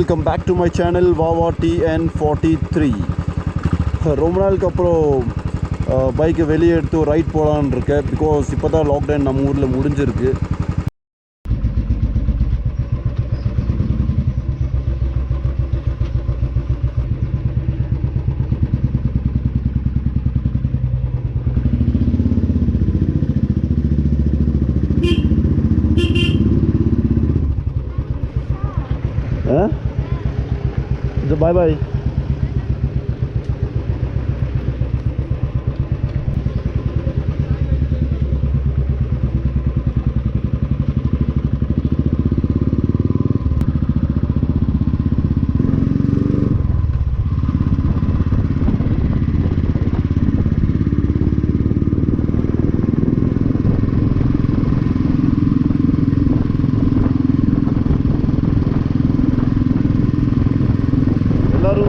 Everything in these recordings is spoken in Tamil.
welcome back to my channel VAVATn43. ரொம்ப நாளுக்கு அப்புறம் பைக்கை வெளியே எடுத்து ரைட் போகலான்னு இருக்கேன். பிகாஸ் இப்போ தான் லாக்டவுன் நம்ம ஊரில் முடிஞ்சிருக்கு. Bye bye.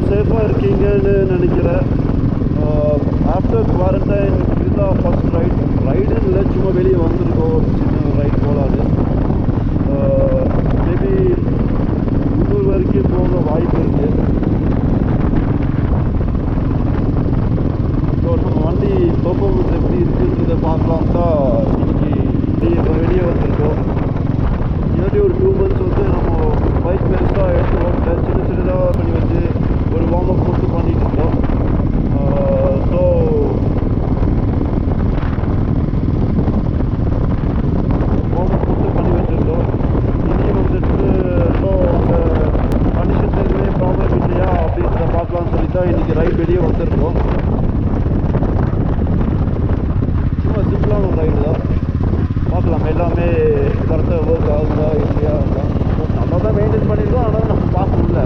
சேஃபாக இருக்கீங்கன்னு நினைக்கிறேன். ஆஃப்டர் குவாரண்டைன் இதுதான் ஃபஸ்ட் ரைடுன்னு இல்லை, சும்மா வெளியே வந்திருக்கோம், சின்ன ரைட் போகலான்னு. மேபி உள்ளூர் வரைக்கும் போக வாய்ப்பு இருக்குது. ஸோ நம்ம வண்டி பெர்ஃபார்மன்ஸ் எப்படி இருக்குன்றதை பார்க்கலாம் தான் இன்னைக்கு வெளியே வந்திருக்கோம். இல்லாட்டி ஒரு 2 months வந்து நம்ம பைக் பெருசாக எடுத்து ஓட்ட சின்னதாக பண்ணி வச்சு ஒரு வார்ம் அப் மட்டும் பண்ணிட்டு இருந்தோம். ஸோ வார்ம் அப் மட்டும் பண்ணி வச்சுருந்தோம். இனியும் வந்துட்டு ஸோ அந்த கண்டிஷன்ஸ் எதுவுமே ப்ராப்ளம் இல்லையா அப்படின்றத பார்க்கலாம்னு சொல்லி தான் இன்றைக்கி ரைட் வெளியே வந்திருக்கோம். சும்மா சிம்பிளான ஒரு ரைடு தான், பார்க்கலாம் எல்லாமே கரெக்டாக ஒர்க் ஆகுதா இல்லையா. நம்ம தான் மெயின்டைன் பண்ணியிருக்கோம், ஆனால் நம்ம பார்க்க முடியல.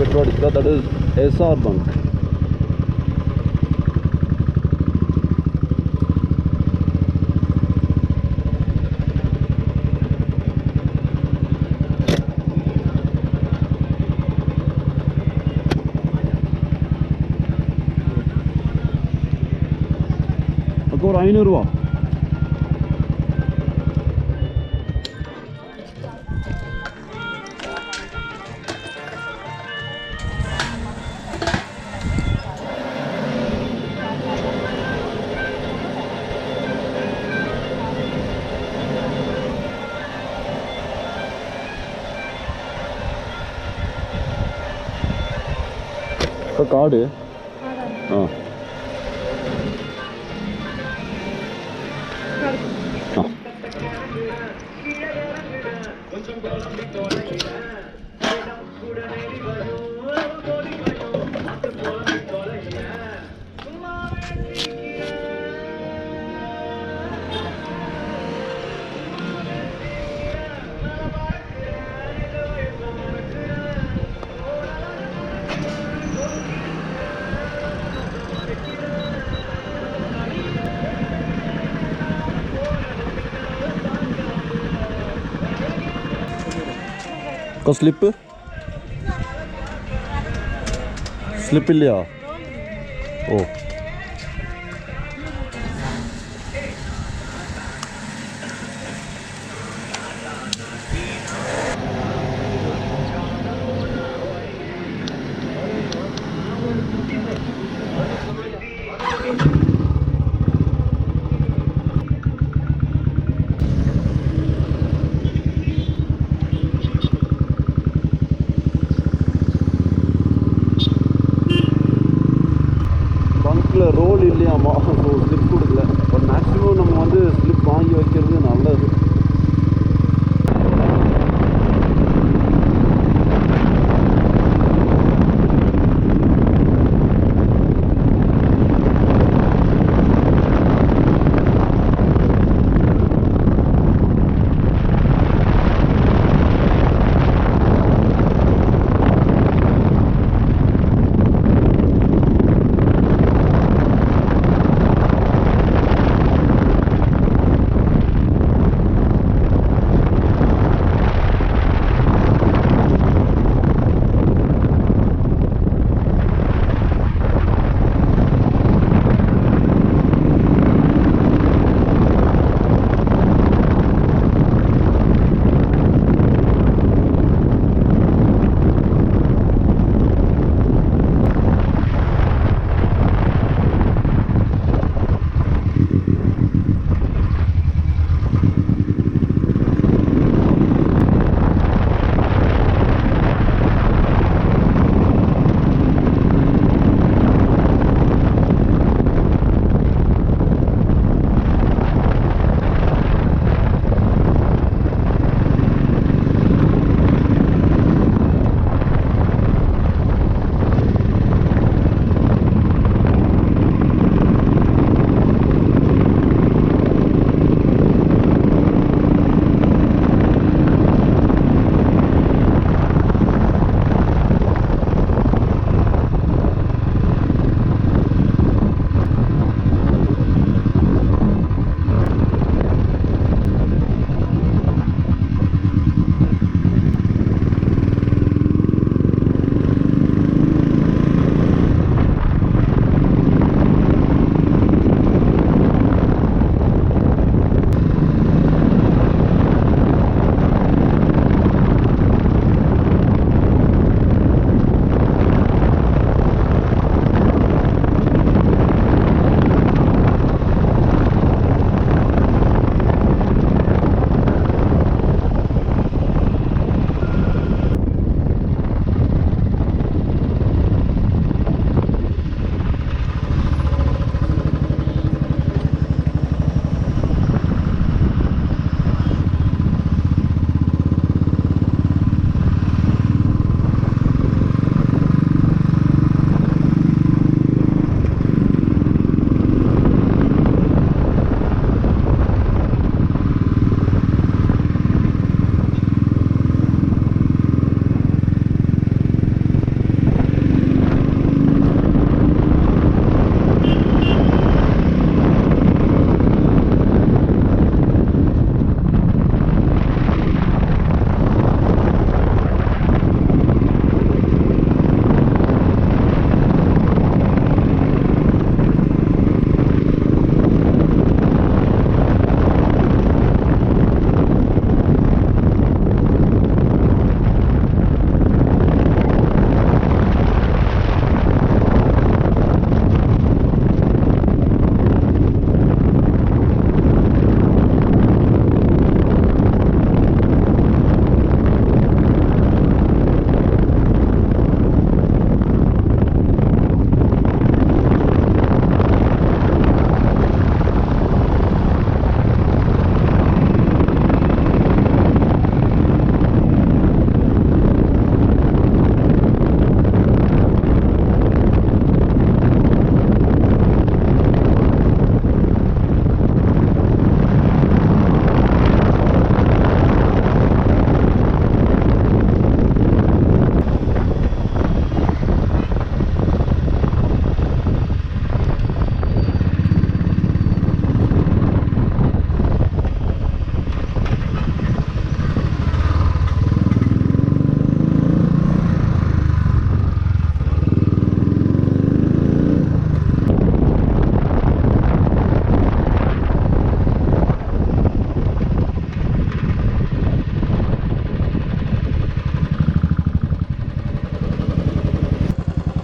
petrol addicted, that is SR bunk. ஒரு 500 ரூபா. காடு ஆ സ്ലിപ്പ് സ്ലിപ്പില്ല. ഓ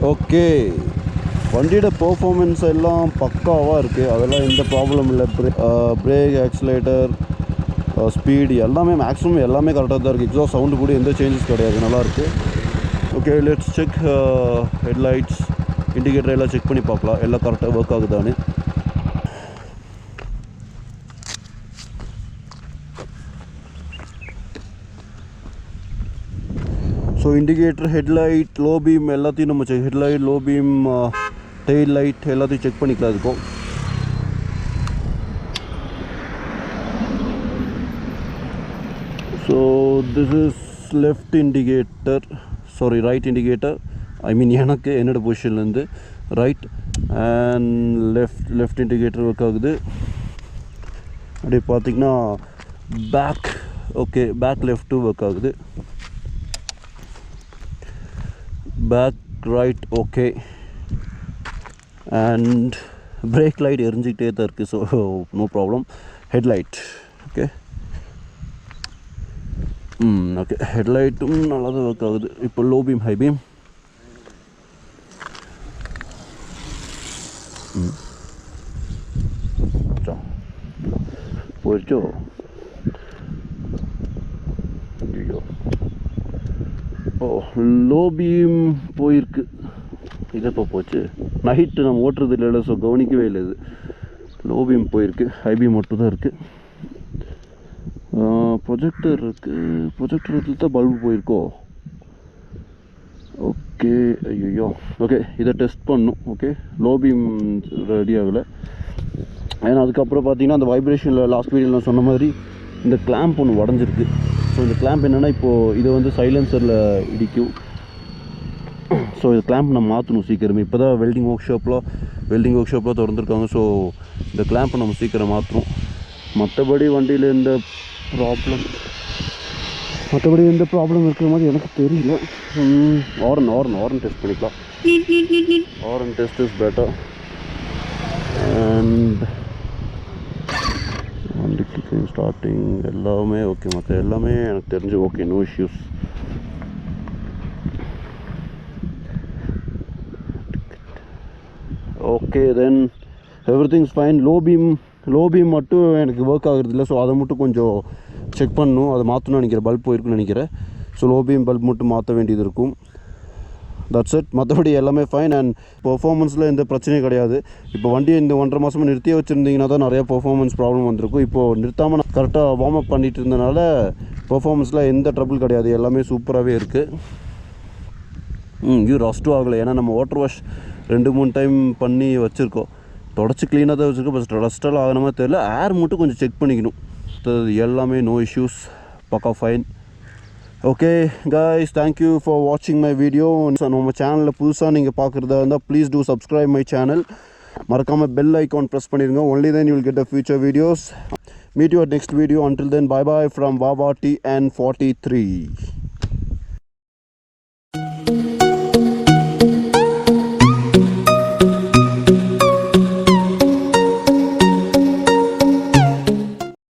ஓகே, வண்டியோட பெர்ஃபார்மன்ஸ் எல்லாம் பக்காவாக இருக்குது. அதெல்லாம் எந்த ப்ராப்ளம் இல்லை. பிரேக், ஆக்சிலேட்டர், ஸ்பீடு எல்லாமே மேக்ஸிமம் எல்லாமே கரெக்டாக தான் இருக்குது. எக்ஸாஸ்ட் சவுண்டு கூட எந்த சேஞ்சஸ் கிடையாது, நல்லாயிருக்கு. Okay, let's check headlights, indicator எல்லாம் செக் பண்ணி பார்க்கலாம் எல்லாம் கரெக்டாக ஒர்க் ஆகுதான்னு. So indicator, headlight, low beam எல்லாத்தையும் நம்ம check, headlight, low beam, tail light எல்லாத்தையும் செக் பண்ணிக்கலாம். இருக்கும் so this is left indicator, sorry right indicator, I mean எனக்கு என்னோடய பொசிஷன்லேருந்து right and left indicator work ஆகுது. அப்படியே பார்த்திங்கன்னா back, okay back left work ஆகுது, back right okay, and brake light எரிஞ்சிக்கிட்டே தான் இருக்குது. So no problem. Headlight okay, okay ஹெட்லைட்டும் நல்லா தான் ஒர்க் ஆகுது. இப்போ லோ பீம், ஹை பீம், போயிடுச்சோ. ஐயோ, ஓ லோ பீம் போயிருக்கு. இது எப்போ போச்சு? நைட்டு நம்ம ஓட்டுறது இல்லை, ஸோ கவனிக்கவே இல்லை. இது லோ பீம் போயிருக்கு, ஹை பீம் மட்டும் தான் இருக்குது. ப்ரொஜெக்டர் இருக்குது, ப்ரொஜெக்டர் தான் பல்பு போயிருக்கோ. ஓகே, ஐயோ ஓகே இதை டெஸ்ட் பண்ணும். ஓகே லோ பீம் ரெடி ஆகலை. ஏன்னா அதுக்கப்புறம் பார்த்தீங்கன்னா அந்த வைப்ரேஷனில் லாஸ்ட் வீடியோவில் நான் சொன்ன மாதிரி இந்த கிளாம்ப் ஒன்று உடஞ்சிருக்கு. ஸோ இந்த கிளாம்ப் என்னென்னா இப்போது இதை வந்து சைலன்சரில் இடிக்கும். ஸோ இந்த கிளாம்ப் நம்ம மாற்றணும் சீக்கிரமே. இப்போ தான் வெல்டிங் ஒர்க் ஷாப்லாம் திறந்துருக்காங்க. ஸோ இந்த கிளாம்பை நம்ம சீக்கிரம் மாற்றணும். மற்றபடி வண்டியில் எந்த ப்ராப்ளம் இருக்கிற மாதிரி எனக்கு தெரியல. ஆரன் டெஸ்ட் பண்ணிக்கலாம். Horn test is better. And வண்டி கிக்கிங், ஸ்டார்டிங் எல்லாமே ஓகே. மற்ற எல்லாமே எனக்கு தெரிஞ்சு okay, no issues. Okay then everything's fine. Low beam மட்டும் எனக்கு ஒர்க் ஆகுறது இல்லை. ஸோ அதை மட்டும் கொஞ்சம் செக் பண்ணணும், அதை மாற்றணும்னு நினைக்கிறேன். பல்ப் போயிருக்குன்னு நினைக்கிறேன். ஸோ லோ பீம் பல்ப் மட்டும் மாற்ற வேண்டியது இருக்கும். That's it. மற்றபடி எல்லாமே ஃபைன். அண்ட் பெர்ஃபார்மன்ஸில் எந்த பிரச்சனையும் கிடையாது. இப்போ வண்டியை இந்த 1.5 மாதமாக நிறுத்தியே வச்சுருந்தீங்கன்னா தான் நிறையா பெர்ஃபார்மன்ஸ் ப்ராப்ளம் வந்திருக்கும். இப்போது நிறுத்தாமல் நான் கரெக்டாக வார்ம் அப் பண்ணிகிட்டு இருந்தனால பெர்ஃபார்மன்ஸில் எந்த ட்ரபிள் கிடையாது, எல்லாமே சூப்பராகவே இருக்குது. இது ரஸ்ட்டும் ஆகலை. ஏன்னா நம்ம வாட்டர் வாஷ் 2-3 டைம் பண்ணி வச்சுருக்கோம். தொடச்சி க்ளீனாக தான் வச்சுருக்கோம். பட் ரஸ்டெல்லாம் ஆகிற மாதிரி தெரியல. ஏர் மட்டும் கொஞ்சம் செக் பண்ணிக்கணும். எல்லாமே நோ இஷ்யூஸ், பக்கா fine. Okay guys, thank you for watching my video. நம்ம சேனலில் புதுசாக நீங்கள் பார்க்குறதா இருந்தால் please do subscribe my channel. மறக்காமல் பெல் ஐக்கான் ப்ரெஸ் பண்ணிடுங்க. only then you will get the future videos. Meet you at next video. Until then, bye bye from VAVATn43.